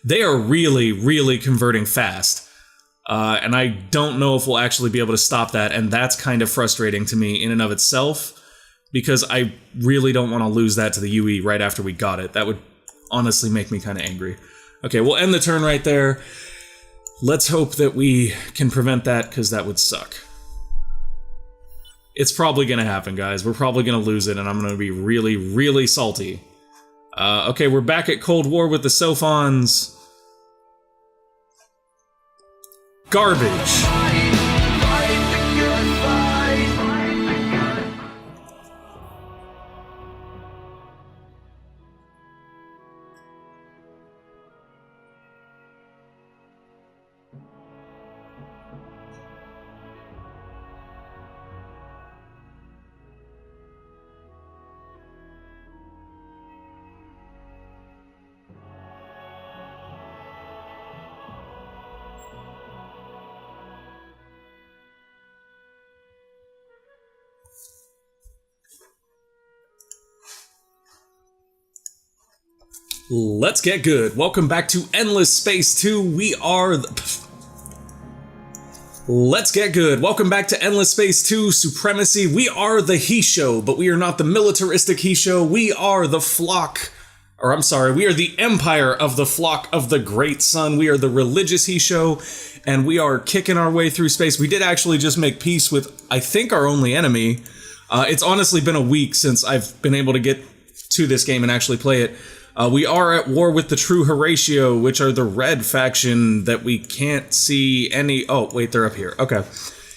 They are really, really converting fast. And I don't know if we'll actually be able to stop that, and that's kind of frustrating to me in and of itself, because I really don't want to lose that to the UE right after we got it. That would honestly make me kind of angry. Okay, we'll end the turn right there. Let's hope that we can prevent that, because that would suck. It's probably going to happen, guys. We're probably going to lose it, and I'm going to be really, really salty. Okay, we're back at Cold War with the Sophons. Garbage. Let's get good. Welcome back to Endless Space 2. We are the... Let's get good. Welcome back to Endless Space 2 Supremacy. We are the Hissho, but we are not the militaristic Hissho. We are the flock, or I'm sorry, we are the empire of the flock of the Great Sun. We are the religious Hissho, and we are kicking our way through space. We did actually just make peace with, I think, our only enemy. It's honestly been a week since I've been able to get to this game and actually play it. We are at war with the True Horatio, which are the red faction that we can't see any... Oh, wait, they're up here. Okay.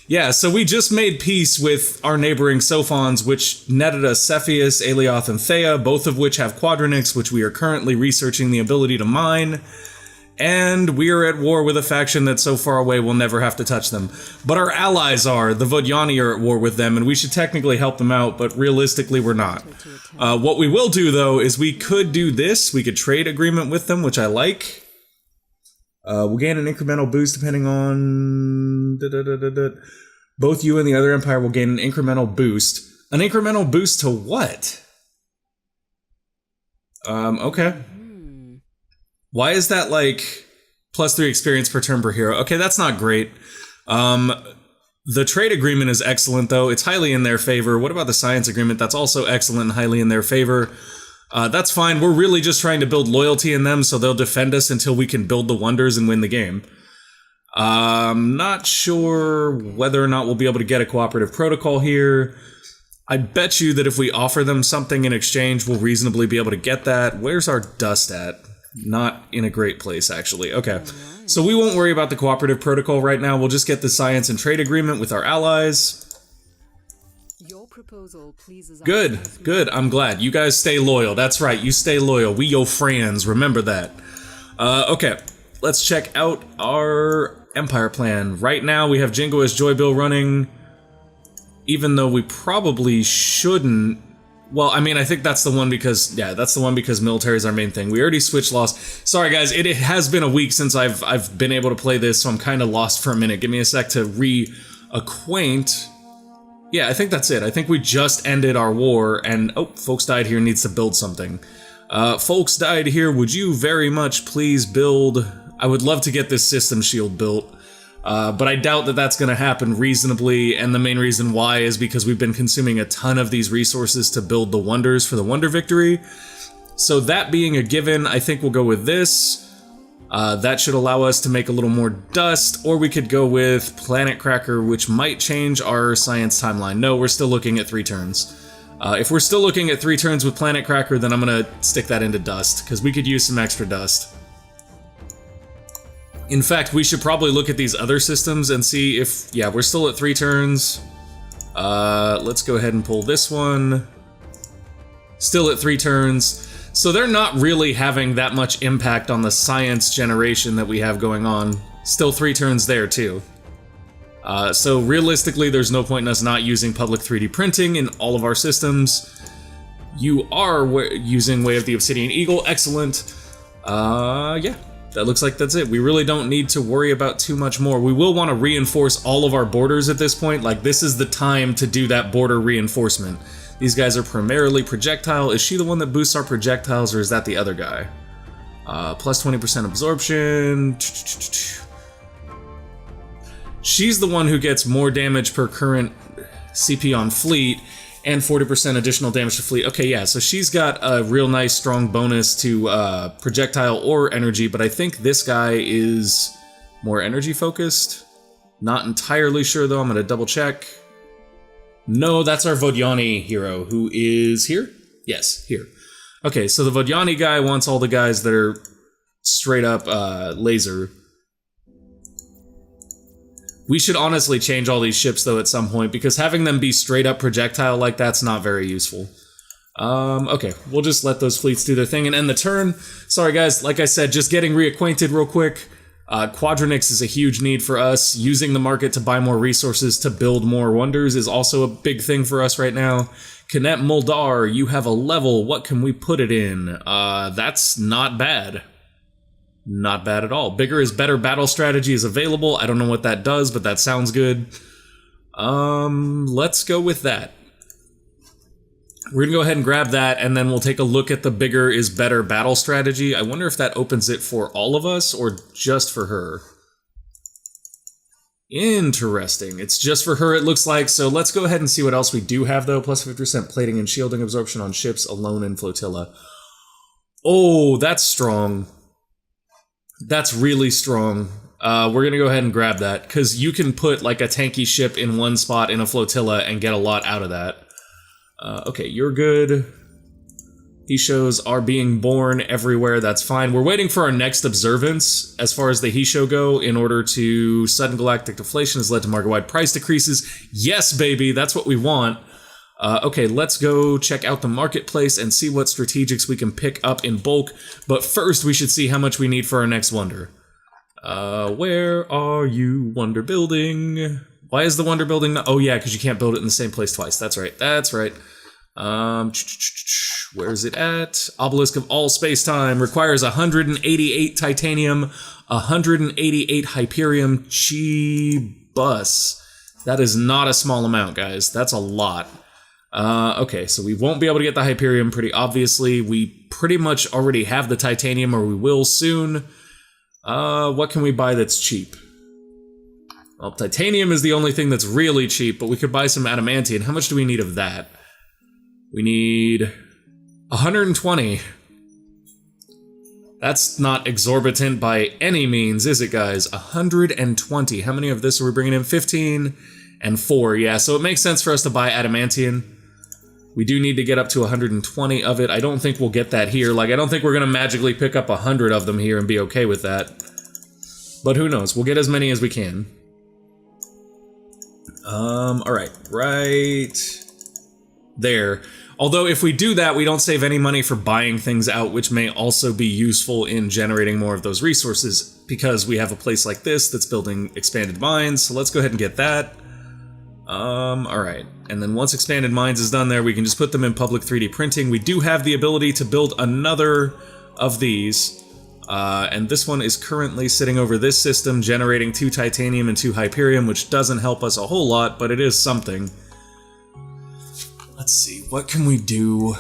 Yeah, so we just made peace with our neighboring Sophons, which netted us Cepheus, Alioth, and Thea, both of which have quadronics, which we are currently researching the ability to mine. And we are at war with a faction that's so far away we'll never have to touch them. But our allies are. The Vodyani are at war with them, and we should technically help them out, but realistically we're not. What we will do, though, is we could do this. We could trade agreement with them, which I like. We'll gain an incremental boost depending on... Both you and the other empire will gain an incremental boost. An incremental boost to what? Okay. Why is that, like, +3 experience per turn per hero? Okay, that's not great. The trade agreement is excellent, though. It's highly in their favor. What about the science agreement? That's also excellent and highly in their favor. That's fine. We're really just trying to build loyalty in them, so they'll defend us until we can build the wonders and win the game. Not sure whether or not we'll be able to get a cooperative protocol here. I bet you that if we offer them something in exchange, we'll reasonably be able to get that. Where's our dust at? Not in a great place, actually. Okay, so we won't worry about the cooperative protocol right now. We'll just get the science and trade agreement with our allies. Your proposal pleases us. Good. I'm glad. You guys stay loyal. That's right, you stay loyal. We your friends. Remember that. Okay, let's check out our empire plan. Right now, we have Jingo as Joybill running, even though we probably shouldn't. Well, I mean, I think that's the one because, yeah, that's the one because military is our main thing. We already switched lost. Sorry, guys, it has been a week since I've been able to play this, so I'm kind of lost for a minute. Give me a sec to reacquaint. Yeah, I think that's it. I think we just ended our war, and, oh, folks died here, needs to build something. Folks died here, would you very much please build... I would love to get this system shield built. But I doubt that that's going to happen reasonably, and the main reason why is because we've been consuming a ton of these resources to build the wonders for the Wonder Victory. So that being a given, I think we'll go with this. That should allow us to make a little more dust, or we could go with Planet Cracker, which might change our science timeline. No, we're still looking at 3 turns. If we're still looking at 3 turns with Planet Cracker, then I'm going to stick that into dust, because we could use some extra dust. In fact, we should probably look at these other systems and see if... Yeah, we're still at 3 turns. Let's go ahead and pull this one. Still at 3 turns. So they're not really having that much impact on the science generation that we have going on. Still 3 turns there, too. So realistically, there's no point in us not using public 3D printing in all of our systems. You are using Way of the Obsidian Eagle. Excellent. Yeah. That looks like that's it. We really don't need to worry about too much more. We will want to reinforce all of our borders at this point. Like, this is the time to do that border reinforcement. These guys are primarily projectile. Is she the one that boosts our projectiles, or is that the other guy? Plus 20% absorption. She's the one who gets more damage per current CP on fleet, and 40% additional damage to fleet. Okay, yeah, so she's got a real nice strong bonus to projectile or energy, but I think this guy is more energy focused. Not entirely sure though, I'm gonna double check. No, that's our Vodyani hero, who is here? Yes, here. Okay, so the Vodyani guy wants all the guys that are straight up laser. We should honestly change all these ships though at some point, because having them be straight up projectile like that's not very useful. Okay, we'll just let those fleets do their thing and end the turn. Sorry guys, like I said, just getting reacquainted real quick. Quadronix is a huge need for us. Using the market to buy more resources to build more wonders is also a big thing for us right now. Kinet Muldar, you have a level, what can we put it in? That's not bad. Not bad at all. Bigger is better battle strategy is available. I don't know what that does, but that sounds good. Let's go with that. We're gonna go ahead and grab that, and then we'll take a look at the bigger is better battle strategy. I wonder if that opens it for all of us, or just for her. Interesting. It's just for her, it looks like. So let's go ahead and see what else we do have, though. Plus 50% plating and shielding absorption on ships alone in flotilla. Oh, that's strong. That's really strong. We're gonna go ahead and grab that, because you can put like a tanky ship in one spot in a flotilla and get a lot out of that. Okay, you're good. Hishos are being born everywhere, that's fine. We're waiting for our next observance as far as the Hissho go, in order to sudden galactic deflation has led to market-wide price decreases. Yes, baby, that's what we want. Okay, let's go check out the marketplace and see what strategics we can pick up in bulk. But first, we should see how much we need for our next wonder. Where are you, wonder building? Why is the wonder building not— oh yeah, because you can't build it in the same place twice. That's right, that's right. Where's it at? Obelisk of all space-time requires 188 titanium, 188 Hyperium. Bus. That is not a small amount, guys. That's a lot. Okay, so we won't be able to get the Hyperium pretty obviously. We pretty much already have the titanium, or we will soon. What can we buy that's cheap? Well, titanium is the only thing that's really cheap, but we could buy some adamantium. How much do we need of that? We need 120. That's not exorbitant by any means, is it, guys? 120. How many of this are we bringing in? 15 and 4. Yeah, so it makes sense for us to buy adamantium. We do need to get up to 120 of it. I don't think we'll get that here. Like, I don't think we're going to magically pick up 100 of them here and be okay with that. But who knows? We'll get as many as we can. Alright. Right there. Although, if we do that, we don't save any money for buying things out, which may also be useful in generating more of those resources, because we have a place like this that's building expanded mines, so let's go ahead and get that. Alright. And then once expanded mines is done there, we can just put them in public 3D printing. We do have the ability to build another of these, and this one is currently sitting over this system, generating 2 titanium and 2 Hyperium, which doesn't help us a whole lot, but it is something. Let's see, what can we do?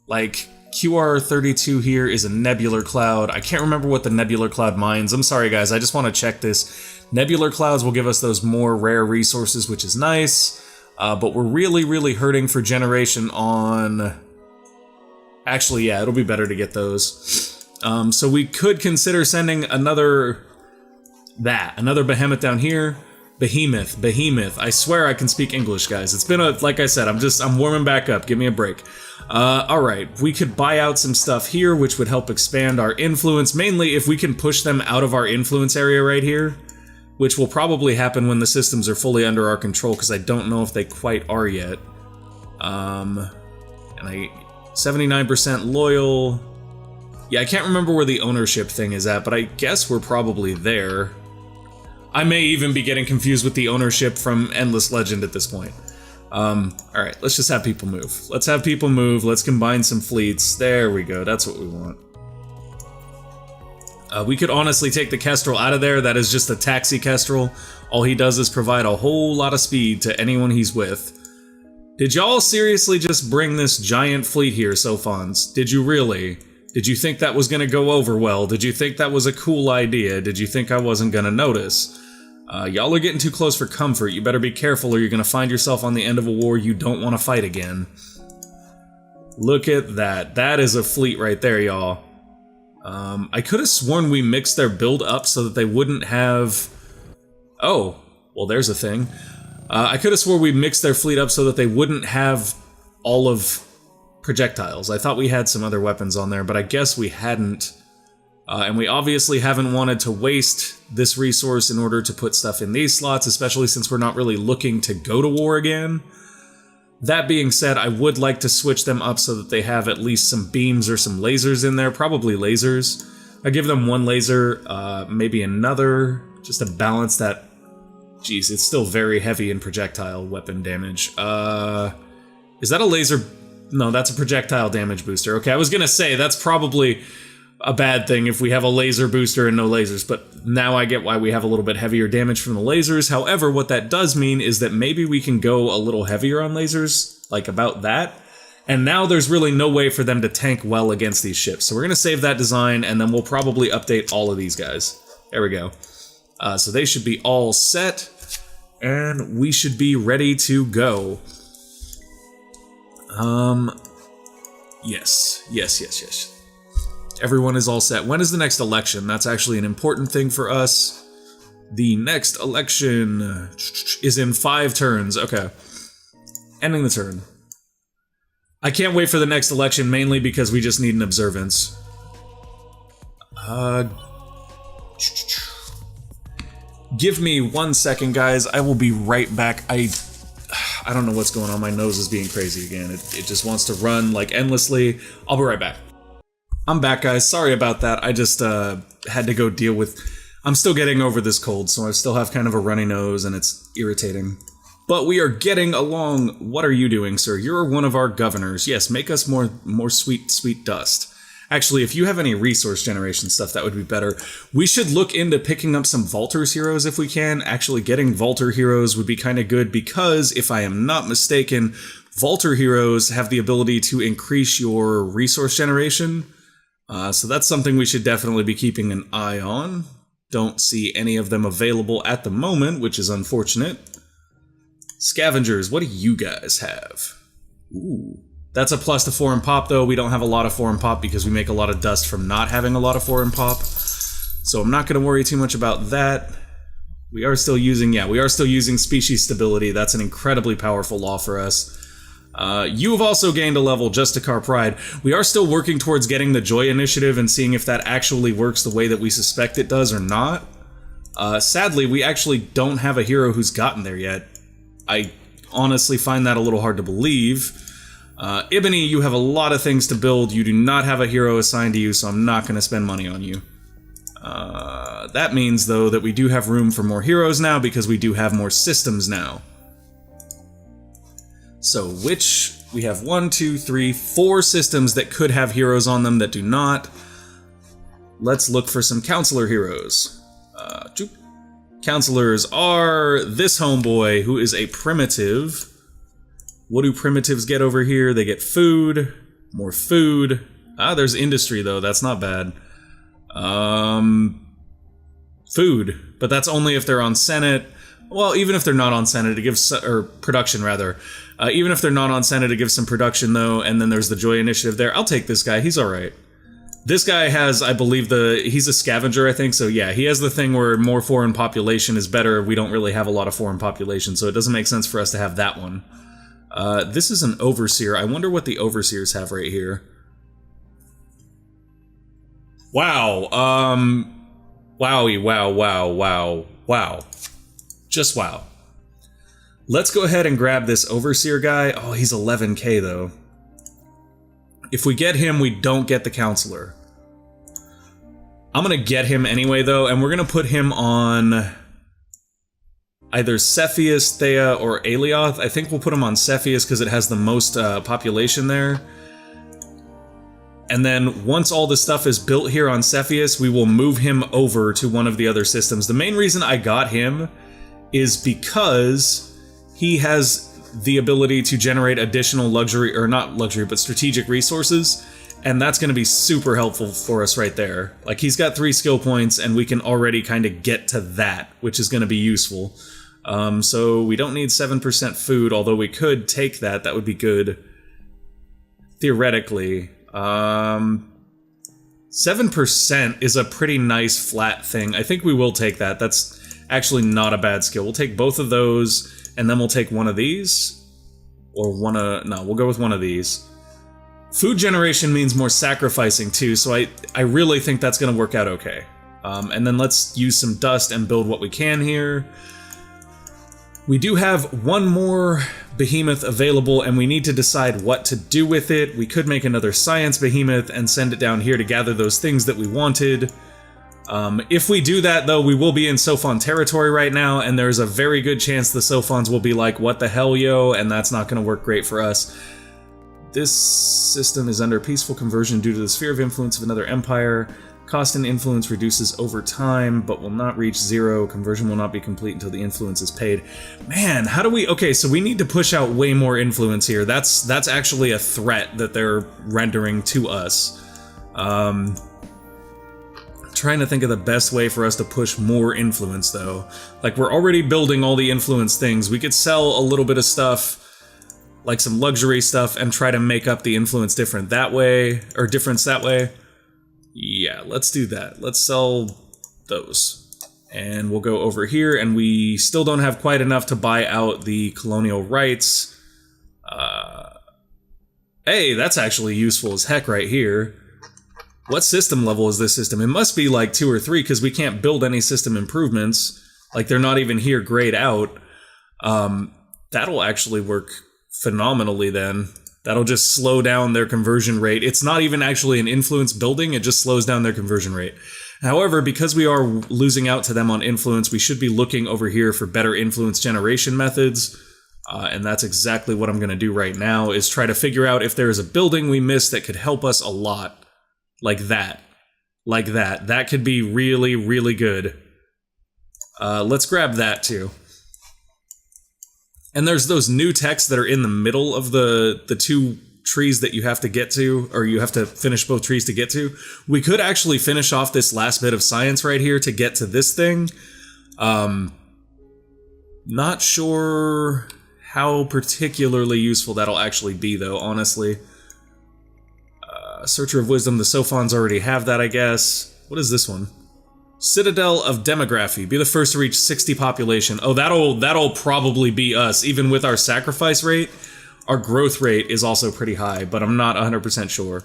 Like, QR32 here is a nebular cloud. I can't remember what the nebular cloud mines. I'm sorry, guys, I just want to check this. Nebular clouds will give us those more rare resources, which is nice. But we're really, really hurting for generation on... Actually, yeah, it'll be better to get those. So we could consider sending another Behemoth down here. Behemoth. I swear I can speak English, guys. It's been like I said, I'm warming back up. Give me a break. Alright, we could buy out some stuff here, which would help expand our influence, mainly if we can push them out of our influence area right here, which will probably happen when the systems are fully under our control, because I don't know if they quite are yet. And 79% loyal. Yeah, I can't remember where the ownership thing is at, but I guess we're probably there. I may even be getting confused with the ownership from Endless Legend at this point. Alright, let's just have people move. Let's have people move, let's combine some fleets. There we go, that's what we want. We could honestly take the Kestrel out of there. That is just a taxi Kestrel. All he does is provide a whole lot of speed to anyone he's with. Did y'all seriously just bring this giant fleet here, Sophons? Did you really? Did you think that was going to go over well? Did you think that was a cool idea? Did you think I wasn't going to notice? Y'all are getting too close for comfort. You better be careful or you're going to find yourself on the end of a war you don't want to fight again. Look at that. That is a fleet right there, y'all. I could have sworn we mixed their build up so that they wouldn't have... Oh, well, there's a thing. I could have swore we mixed their fleet up so that they wouldn't have all of projectiles. I thought we had some other weapons on there, but I guess we hadn't. And we obviously haven't wanted to waste this resource in order to put stuff in these slots, especially since we're not really looking to go to war again. That being said, I would like to switch them up so that they have at least some beams or some lasers in there, probably lasers. I give them one laser, maybe another, just to balance that. Jeez, it's still very heavy in projectile weapon damage. Is that a laser? No, that's a projectile damage booster. Okay, I was gonna say, that's probably a bad thing if we have a laser booster and no lasers, but now I get why we have a little bit heavier damage from the lasers. However, what that does mean is that maybe we can go a little heavier on lasers, like about that, and now there's really no way for them to tank well against these ships. So we're gonna save that design, and then we'll probably update all of these guys. There we go. So they should be all set, and we should be ready to go. Yes. Everyone is all set. When is the next election? That's actually an important thing for us. The next election is in 5 turns. Okay. Ending the turn. I can't wait for the next election, mainly because we just need an observance. Give me 1 second, guys. I will be right back. I don't know what's going on. My nose is being crazy again. It just wants to run like endlessly. I'll be right back. I'm back, guys. Sorry about that. I just had to go deal with... I'm still getting over this cold, so I still have kind of a runny nose, and it's irritating. But we are getting along. What are you doing, sir? You're one of our governors. Yes, make us more sweet dust. Actually, if you have any resource generation stuff, that would be better. We should look into picking up some Vaulters heroes if we can. Actually, getting Vaulter heroes would be kind of good because, if I am not mistaken, Vaulter heroes have the ability to increase your resource generation. So that's something we should definitely be keeping an eye on. Don't see any of them available at the moment, which is unfortunate. Scavengers, what do you guys have? Ooh. That's a plus to foreign pop, though. We don't have a lot of foreign pop because we make a lot of dust from not having a lot of foreign pop. So I'm not going to worry too much about that. We are still using species stability. That's an incredibly powerful law for us. You have also gained a level, Justikar Pride. We are still working towards getting the Joy Initiative and seeing if that actually works the way that we suspect it does or not. Sadly, we actually don't have a hero who's gotten there yet. I honestly find that a little hard to believe. Ibony, you have a lot of things to build. You do not have a hero assigned to you, so I'm not going to spend money on you. That means, though, that we do have room for more heroes now because we do have more systems now. So, we have 1, 2, 3, 4 systems that could have heroes on them that do not. Let's look for some counselor heroes. Counselors are this homeboy, who is a primitive. What do primitives get over here? They get food, more food. There's industry, though. That's not bad. Food, but that's only if they're on Senate. Well, even if they're not on Senate, it gives, or production rather. Even if they're not on Senate, it gives some production though, and then there's the Joy Initiative there. I'll take this guy, he's alright. This guy has, I believe, he's a scavenger, I think, so yeah, he has the thing where more foreign population is better. We don't really have a lot of foreign population, so it doesn't make sense for us to have that one. This is an Overseer. I wonder what the Overseers have right here. Wow, wowie, wow. Just wow. Let's go ahead and grab this Overseer guy. Oh, he's 11k though. If we get him, we don't get the Counselor. I'm gonna get him anyway though, and we're gonna put him on either Cepheus, Thea, or Alioth. I think we'll put him on Cepheus because it has the most population there. And then once all the stuff is built here on Cepheus, we will move him over to one of the other systems. The main reason I got him is because he has the ability to generate additional luxury, or not luxury, but strategic resources. And that's going to be super helpful for us right there. Like, he's got 3 skill points, and we can already kind of get to that, which is going to be useful. So we don't need 7% food, although we could take that. That would be good. Theoretically. 7% is a pretty nice flat thing. I think we will take that. That's actually not a bad skill. We'll take both of those, and then we'll take one of these. Or one of... No, we'll go with one of these. Food generation means more sacrificing too, so I really think that's going to work out okay. And then let's use some dust and build what we can here. We do have one more behemoth available, and we need to decide what to do with it. We could make another science behemoth and send it down here to gather those things that we wanted. If we do that, though, we will be in Sophon territory right now, and there's a very good chance the Sophons will be like, what the hell, yo, and that's not going to work great for us. This system is under peaceful conversion due to the sphere of influence of another empire. Cost and influence reduces over time, but will not reach 0. Conversion will not be complete until the influence is paid. Man, how do we... Okay, so we need to push out way more influence here. That's actually a threat that they're rendering to us. Trying to think of the best way for us to push more influence, though. Like, we're already building all the influence things. We could sell a little bit of stuff, like some luxury stuff, and try to make up the influence difference that way. Yeah, let's do that. Let's sell those. And we'll go over here, and we still don't have quite enough to buy out the colonial rights. Hey, that's actually useful as heck right here. What system level is this system? It must be like 2 or 3, because we can't build any system improvements. Like, they're not even here grayed out. That'll actually work phenomenally then. That'll just slow down their conversion rate. It's not even actually an influence building, it just slows down their conversion rate. However, because we are losing out to them on influence, we should be looking over here for better influence generation methods. And that's exactly what I'm going to do right now, is try to figure out if there is a building we missed that could help us a lot. Like that. Like that. That could be really, really good. Let's grab that too. And there's those new texts that are in the middle of the 2 trees that you have to get to, or you have to finish both trees to get to. We could actually finish off this last bit of science right here to get to this thing. Not sure how particularly useful that'll actually be, though, honestly. Searcher of Wisdom, the Sophons already have that, I guess. What is this one? Citadel of Demography. Be the first to reach 60 population. Oh, that'll probably be us. Even with our sacrifice rate, our growth rate is also pretty high, but I'm not 100% sure.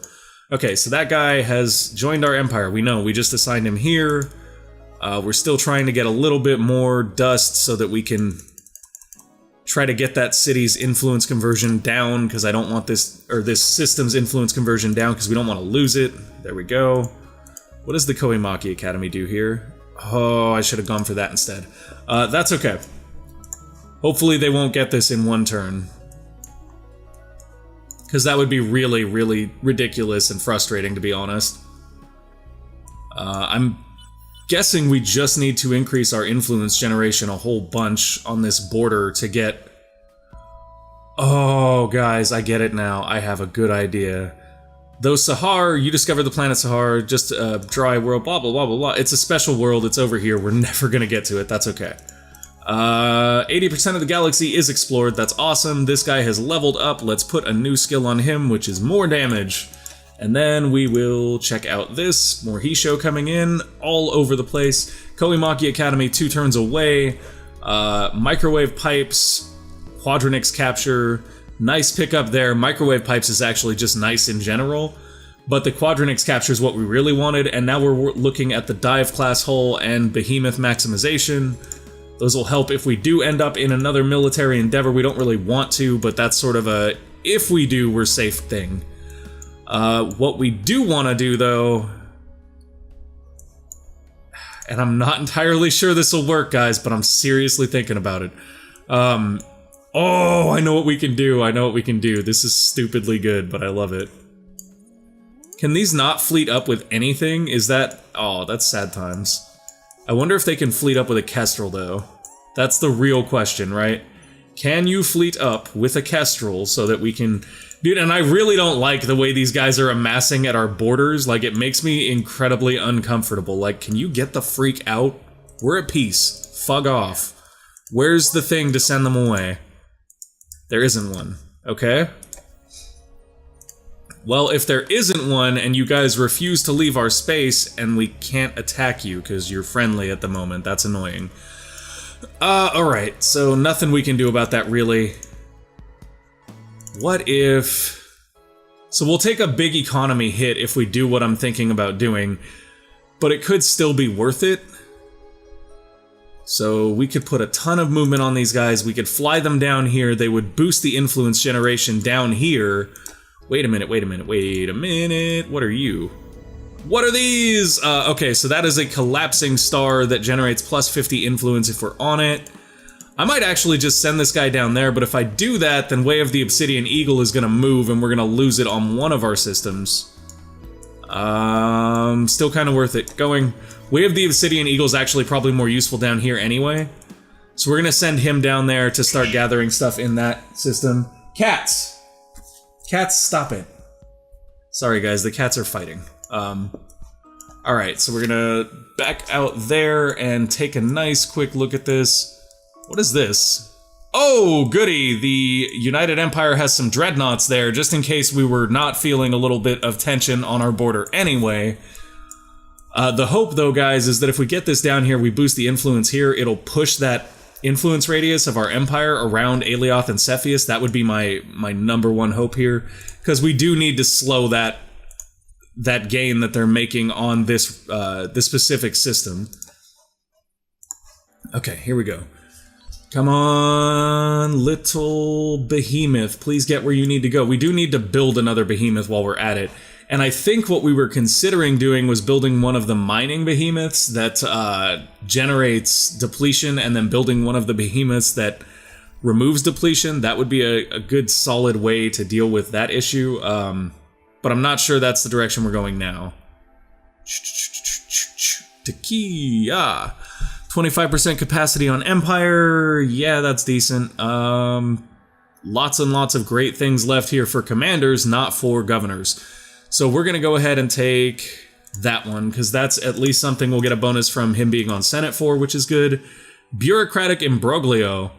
Okay, so that guy has joined our empire. We know, we just assigned him here. We're still trying to get a little bit more dust so that we can try to get that city's influence conversion down, because I don't want this system's influence conversion down, because we don't want to lose it. There we go. What does the Koimaki Academy do here? Oh, I should have gone for that instead. That's okay. Hopefully they won't get this in one turn. Because that would be really, really ridiculous and frustrating, to be honest. I'm guessing we just need to increase our influence generation a whole bunch on this border to get... Oh, guys, I get it now. I have a good idea. Though Sahar, you discovered the planet Sahar, just a dry world, blah, blah, blah, blah, blah. It's a special world, it's over here, we're never gonna get to it, that's okay. 80% of the galaxy is explored, that's awesome. This guy has leveled up, let's put a new skill on him, which is more damage. And then we will check out this, more Hissho coming in, all over the place. Koimaki Academy 2 turns away, microwave pipes, quadranix capture. Nice pickup there. Microwave pipes is actually just nice in general, but the quadranix capture is what we really wanted, and now we're looking at the dive class hull and behemoth maximization. Those will help if we do end up in another military endeavor. We don't really want to, but that's sort of a if we do, we're safe thing. What we do want to do, though, and I'm not entirely sure this will work, guys, but I'm seriously thinking about it. Oh, I know what we can do. I know what we can do. This is stupidly good, but I love it. Can these not fleet up with anything? Is that... Oh, that's sad times. I wonder if they can fleet up with a Kestrel, though. That's the real question, right? Can you fleet up with a Kestrel so that we can Dude, and I really don't like the way these guys are amassing at our borders. Like, it makes me incredibly uncomfortable. Like, can you get the freak out? We're at peace. Fug off. Where's the thing to send them away? There isn't one. Okay? Well, if there isn't one, and you guys refuse to leave our space, and we can't attack you, because you're friendly at the moment, that's annoying. Alright, so nothing we can do about that, really. What if... So we'll take a big economy hit if we do what I'm thinking about doing, but it could still be worth it. So we could put a ton of movement on these guys, we could fly them down here, they would boost the influence generation down here. Wait a minute, wait a minute, wait a minute, what are you? What are these? Okay, so that is a collapsing star that generates plus 50 influence if we're on it. I might actually just send this guy down there, but if I do that, then Way of the Obsidian Eagle is gonna move and we're gonna lose it on one of our systems. Still kind of worth it. Going. Way of the Obsidian Eagle is actually probably more useful down here anyway. So we're gonna send him down there to start gathering stuff in that system. Cats! Cats, stop it. Sorry guys, the cats are fighting. Alright, so we're gonna back out there and take a nice quick look at this. What is this? Oh, goody! The United Empire has some dreadnoughts there, just in case we were not feeling a little bit of tension on our border anyway. The hope, though, guys, is that if we get this down here, we boost the influence here, it'll push that influence radius of our empire around Alioth and Cepheus. That would be my number one hope here, because we do need to slow that gain that they're making on this this specific system. Okay, here we go. Come on, little behemoth, please get where you need to go. We do need to build another behemoth while we're at it. And I think what we were considering doing was building one of the mining behemoths that generates depletion, and then building one of the behemoths that removes depletion. That would be a good solid way to deal with that issue. But I'm not sure that's the direction we're going now. To Keii, yeah. 25% capacity on Empire. Yeah, that's decent. Lots and lots of great things left here for commanders, not for governors. So we're going to go ahead and take that one, because that's at least something we'll get a bonus from him being on Senate for, which is good. Bureaucratic imbroglio.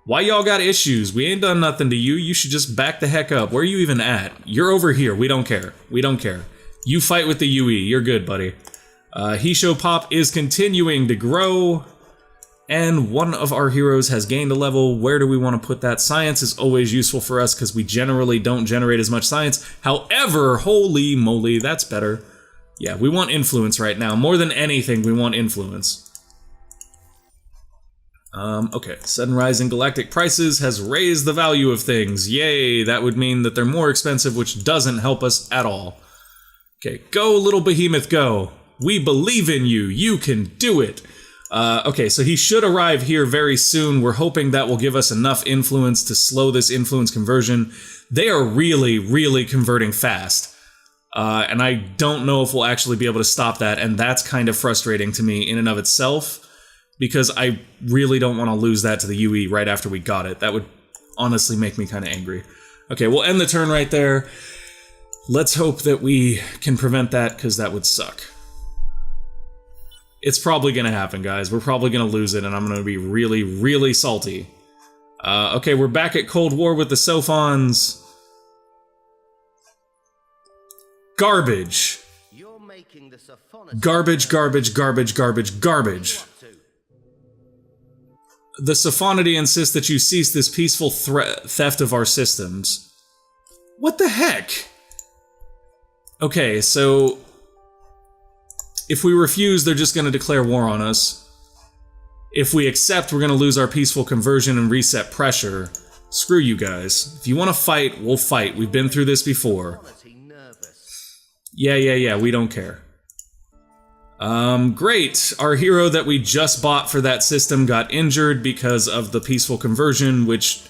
Why y'all got issues? We ain't done nothing to you. You should just back the heck up. Where are you even at? You're over here. We don't care. We don't care. You fight with the UE. You're good, buddy. Hissho Pop is continuing to grow. And one of our heroes has gained a level. Where do we want to put that? Science is always useful for us because we generally don't generate as much science. However, holy moly, that's better. Yeah, we want influence right now. More than anything, we want influence. Okay, sudden rise in galactic prices has raised the value of things. Yay, that would mean that they're more expensive, which doesn't help us at all. Okay, go little behemoth, go. We believe in you. You can do it. Okay, so he should arrive here very soon. We're hoping that will give us enough influence to slow this influence conversion. They are really, really converting fast. And I don't know if we'll actually be able to stop that, and that's kind of frustrating to me in and of itself, because I really don't want to lose that to the UE right after we got it. That would honestly make me kind of angry. Okay, we'll end the turn right there. Let's hope that we can prevent that, because that would suck. It's probably going to happen, guys. We're probably going to lose it, and I'm going to be really, really salty. Okay, we're back at Cold War with the Sophons. Garbage. Garbage, garbage, garbage, garbage, garbage. The Sophonity insists that you cease this peaceful theft of our systems. What the heck? Okay, so if we refuse, they're just going to declare war on us. If we accept, we're going to lose our peaceful conversion and reset pressure. Screw you guys. If you want to fight, we'll fight. We've been through this before. Yeah, we don't care. Great. Our hero that we just bought for that system got injured because of the peaceful conversion, which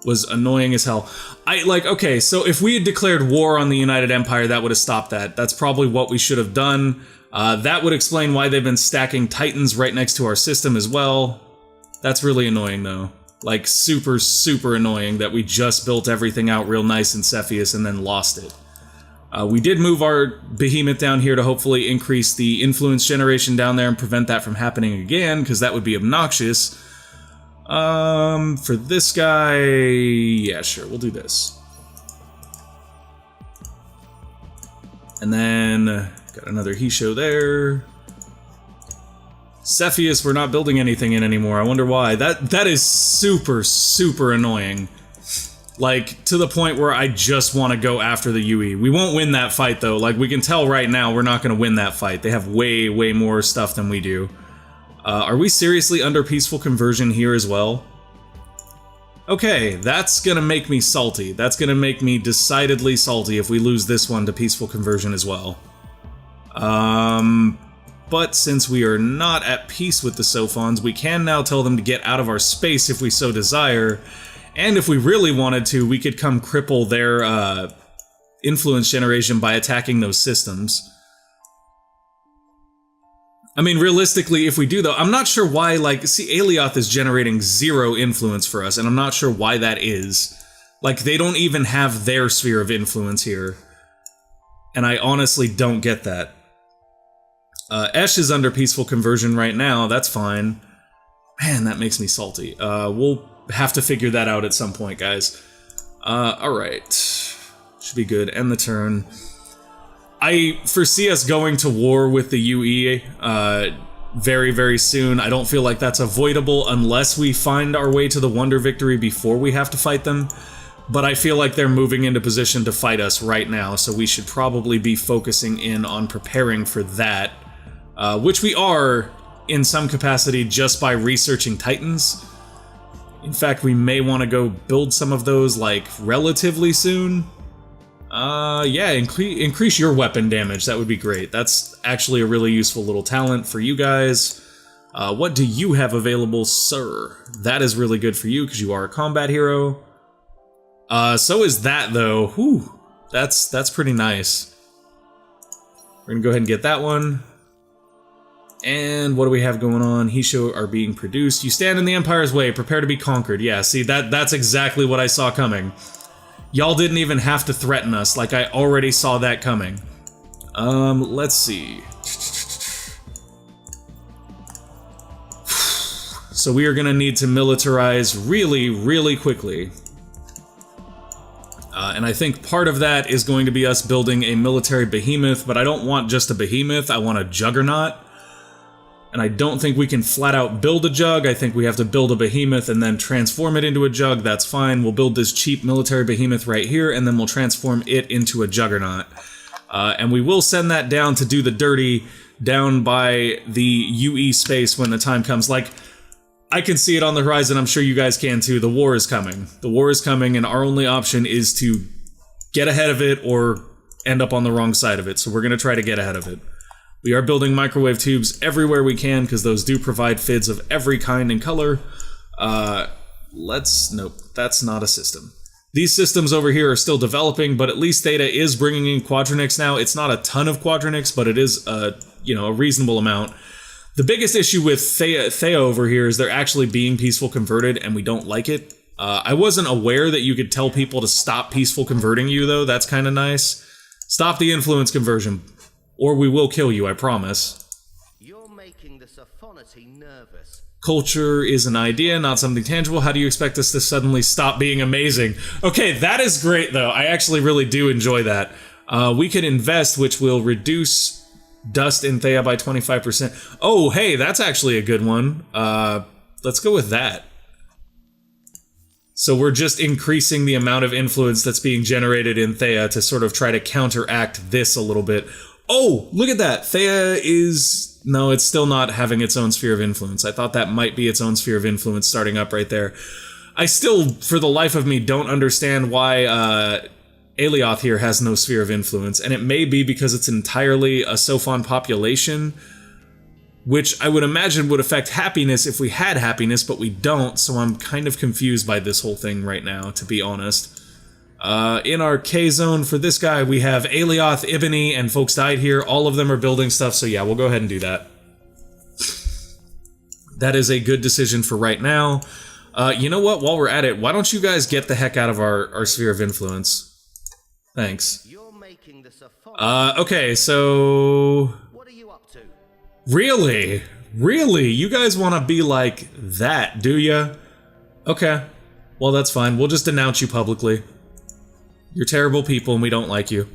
was annoying as hell. Okay, so if we had declared war on the United Empire, that would have stopped that. That's probably what we should have done. That would explain why they've been stacking Titans right next to our system as well. That's really annoying, though. Like, super, super annoying that we just built everything out real nice in Cepheus and then lost it. We did move our Behemoth down here to hopefully increase the influence generation down there and prevent that from happening again, because that would be obnoxious. For this guy... yeah, sure, we'll do this. And then, got another Hissho there. Cepheus, we're not building anything in anymore. I wonder why. That is super, super annoying. Like, to the point where I just want to go after the UE. We won't win that fight, though. Like, we can tell right now we're not going to win that fight. They have way, way more stuff than we do. Are we seriously under peaceful conversion here as well? Okay, that's going to make me salty. That's going to make me decidedly salty if we lose this one to peaceful conversion as well. But since we are not at peace with the Sophons, we can now tell them to get out of our space if we so desire. And if we really wanted to, we could come cripple their influence generation by attacking those systems. I mean, realistically, if we do, though, I'm not sure why, like, see, Alioth is generating 0 influence for us, and I'm not sure why that is. Like, they don't even have their sphere of influence here. And I honestly don't get that. Esh is under peaceful conversion right now, that's fine. Man, that makes me salty. We'll have to figure that out at some point, guys. Alright. Should be good. End the turn. I foresee us going to war with the UE very, very soon. I don't feel like that's avoidable unless we find our way to the Wonder Victory before we have to fight them. But I feel like they're moving into position to fight us right now, so we should probably be focusing in on preparing for that. Which we are, in some capacity, just by researching Titans. In fact, we may want to go build some of those, like, relatively soon. Yeah, increase your weapon damage, that would be great. That's actually a really useful little talent for you guys. What do you have available, sir? That is really good for you, because you are a combat hero. So is that, though. Whew, that's pretty nice. We're gonna go ahead and get that one. And what do we have going on? Hissho are being produced. You stand in the Empire's way, prepare to be conquered. Yeah, see, that's exactly what I saw coming. Y'all didn't even have to threaten us, like I already saw that coming. Let's see. So we are gonna need to militarize really, really quickly. And I think part of that is going to be us building a military behemoth, but I don't want just a behemoth, I want a juggernaut. And I don't think we can flat out build a jug. I think we have to build a behemoth and then transform it into a jug. That's fine. We'll build this cheap military behemoth right here, and then we'll transform it into a juggernaut. And we will send that down to do the dirty down by the UE space when the time comes. Like, I can see it on the horizon. I'm sure you guys can too. The war is coming. The war is coming, and our only option is to get ahead of it or end up on the wrong side of it. So we're going to try to get ahead of it. We are building microwave tubes everywhere we can, because those do provide FIDs of every kind and color. Nope, that's not a system. These systems over here are still developing, but at least Theta is bringing in quadronics now. It's not a ton of quadronics, but it is, a reasonable amount. The biggest issue with Thea over here is they're actually being peaceful converted, and we don't like it. I wasn't aware that you could tell people to stop peaceful converting you, though. That's kind of nice. Stop the influence conversion. Or we will kill you, I promise. You're making the Sophonity nervous. Culture is an idea, not something tangible. How do you expect us to suddenly stop being amazing? Okay, that is great, though. I actually really do enjoy that. We could invest, which will reduce dust in Thea by 25%. Oh, hey, that's actually a good one. Let's go with that. So we're just increasing the amount of influence that's being generated in Thea to sort of try to counteract this a little bit. Oh, look at that. Thea is... No, it's still not having its own sphere of influence. I thought that might be its own sphere of influence starting up right there. I still, for the life of me, don't understand why Alioth here has no sphere of influence. And it may be because it's entirely a Sophon population, which I would imagine would affect happiness if we had happiness, but we don't, so I'm kind of confused by this whole thing right now, to be honest. In our K-zone for this guy, we have Alioth, Ibony, and folks died here. All of them are building stuff, so yeah, we'll go ahead and do that. That is a good decision for right now. You know what? While we're at it, why don't you guys get the heck out of our sphere of influence? Thanks. You're making this a Okay, so... What are you up to? Really? Really? You guys want to be like that, do ya? Okay. Well, that's fine. We'll just denounce you publicly. You're terrible people and we don't like you.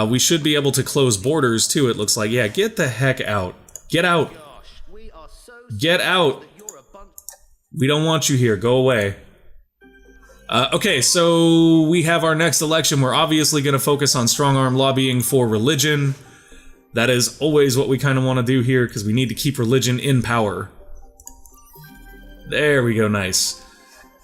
We should be able to close borders too, it looks like. Yeah, get the heck out. Get out. Gosh, we are so Get out. that you're a bunch. We don't want you here. Go away. Okay, so we have our next election. We're obviously going to focus on strong-arm lobbying for religion. That is always what we kind of want to do here, because we need to keep religion in power. There we go, nice.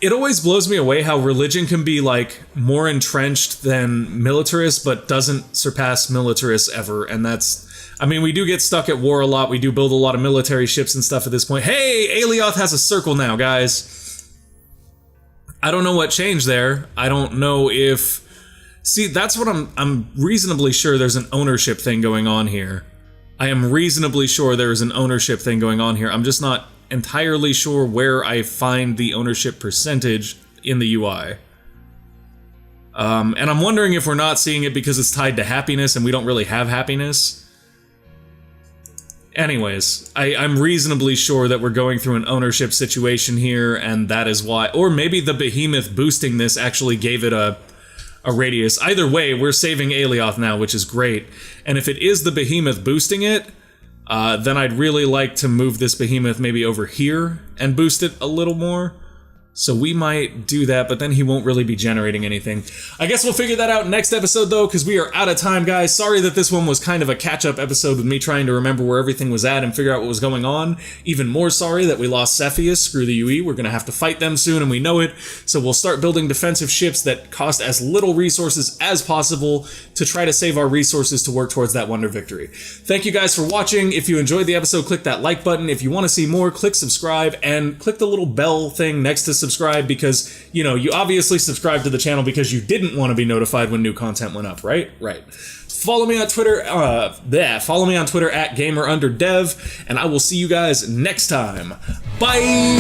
It always blows me away how religion can be, like, more entrenched than militarists, but doesn't surpass militarists ever, and that's... I mean, we do get stuck at war a lot, we do build a lot of military ships and stuff at this point. Hey, Alioth has a circle now, guys! I don't know what changed there. I don't know if... See, that's what I'm reasonably sure there's an ownership thing going on here. I am reasonably sure there's an ownership thing going on here. I'm just not entirely sure where I find the ownership percentage in the UI. And I'm wondering if we're not seeing it because it's tied to happiness and we don't really have happiness. Anyways, I'm reasonably sure that we're going through an ownership situation here, and that is why... Or maybe the Behemoth boosting this actually gave it a radius. Either way, we're saving Alioth now, which is great. And if it is the Behemoth boosting it, then I'd really like to move this Behemoth maybe over here and boost it a little more. So we might do that, but then he won't really be generating anything. I guess we'll figure that out next episode, though, because we are out of time, guys. Sorry that this one was kind of a catch-up episode with me trying to remember where everything was at and figure out what was going on. Even more sorry that we lost Cepheus. Screw the UE. We're going to have to fight them soon, and we know it. So we'll start building defensive ships that cost as little resources as possible to try to save our resources to work towards that wonder victory. Thank you guys for watching. If you enjoyed the episode, click that like button. If you want to see more, click subscribe, and click the little bell thing next to subscribe, because, you know, you obviously subscribed to the channel because you didn't want to be notified when new content went up, right? Right. Follow me on Twitter, follow me on Twitter at gamer_dev, and I will see you guys next time. Bye!